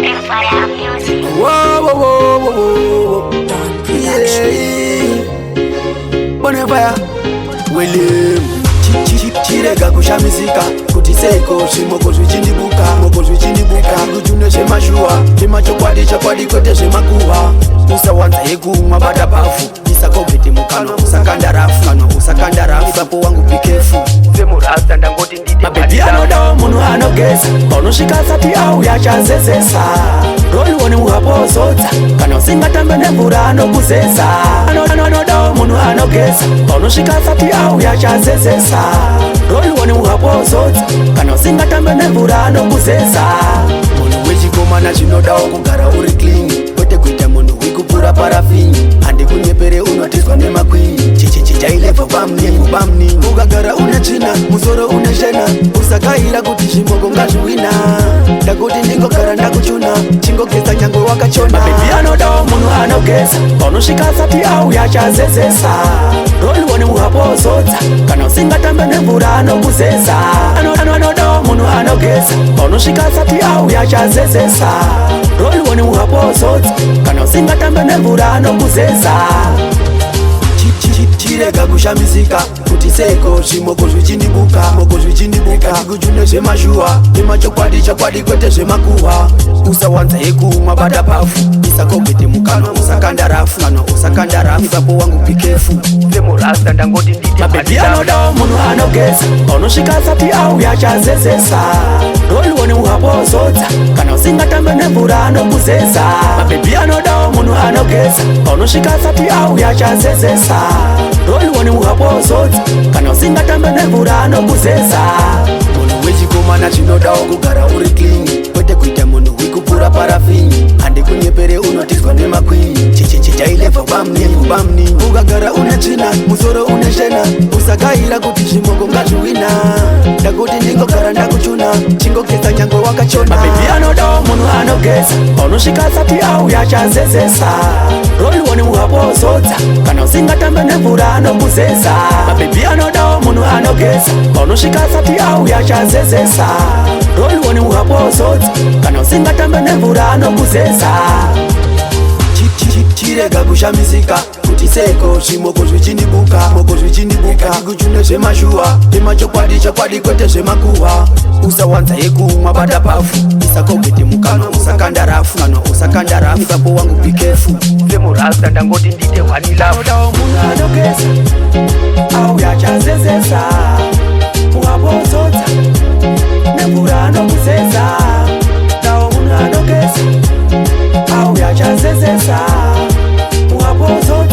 Whoa, whoa, whoa, whoa, whoa. Yeah. Bonfire William chirega kushamizika kuti seiko zvimoko zvichindibuka kujune zvemashuwa zvemachokwadi chakwadi kwete zvemakuhwa usawanza yekumwa bata bafu isakobhete mukano usakanda rafu ipapo wangu pikefu semurasta ndangoti ndite mabhedhi anodawo munhu anogeza paunosvika sati auya chazezesa roliwone muhapozodza kana usingatambe nemvura anokuzeza anodawo munhu anogeza paunosvika sati auya chazezesa roliwone muhapozodza kana usingatambe nemvura anokuzeza munhu wechikomana zvinodawo kugara uri clean kwete kuita munhu wekupfura parafini handikunyepere unotizwa nemakwini chichailevha pamnini ukagara une tsvina musoro une shena usakahira kuti zvimoko ngazviwina ndakuti ndingogara ndakuchuna chingogeza nyangwe wakachona mabhedhi anodawo munhu anogeza paunosvika sati auya chazezesa roliwone muhapozodza kana usingatambe nemvura anokuzeza anodawo munhu anogeza paunosvika sati auya chazezesa roliwone muhapozodza kana usingatambe nemvura anokuzeza chirega kushamizika kuti seiko zvimoko zvichindibuka kujune zvemashuwa zvemachokwadi chakwadi kwete zvemakuhwa usawanza yekumwa bata bafu isakobhete mukano usakanda rafu ipapo wangu pikefu semurasta ndangoti ndite mabhedhi anodawo munhu anogeza paunosvika sati auya chazezesa roliwone muhapozodza kana usingatambe nemvura anokuzeza mabhedhi anodawo munhu anogeza paunosvika sati auya chazezesa roliwone muhapozodza kana usingatambe nemvura anokuzeza munhu wechikomana zvinodawo kugara uri clean kwete kuita munhu wekupfura parafini handikunyepere unotizwa nemakwini chichailevha pamnini ukagara une tsvina musoro une shena usakahira kuti zvimoko ngazviwina ndakuti ndingogara ndakuchuna chingogeza nyangwe wakachona mabhedhi anodawo munhu anogeza paunosvika sati auya chazezesa roliwone muhapozodza kana usingatambe nemvura anokuzeza mabhedhi anodawo munhu anogeza paunosvika sati auya chazezesa roliwone muhapozodza kana usingatambe nemvura anokuzeza chirega kushamizika kuti seiko zvimoko zvichindibuka kujune zvemashuwa zvemachokwadi chakwadi kwete zvemakuhwa usawanza yekumwa bata bafu isakobhete mukano usakanda rafu ipapo wangu pikefu semurasta ndangoti ndite wanilaodawo munhu anogeza auya chazezesa muhapozodza nemvura anokuzeza dawo munhu anogeza auya chazezesa muhapozodza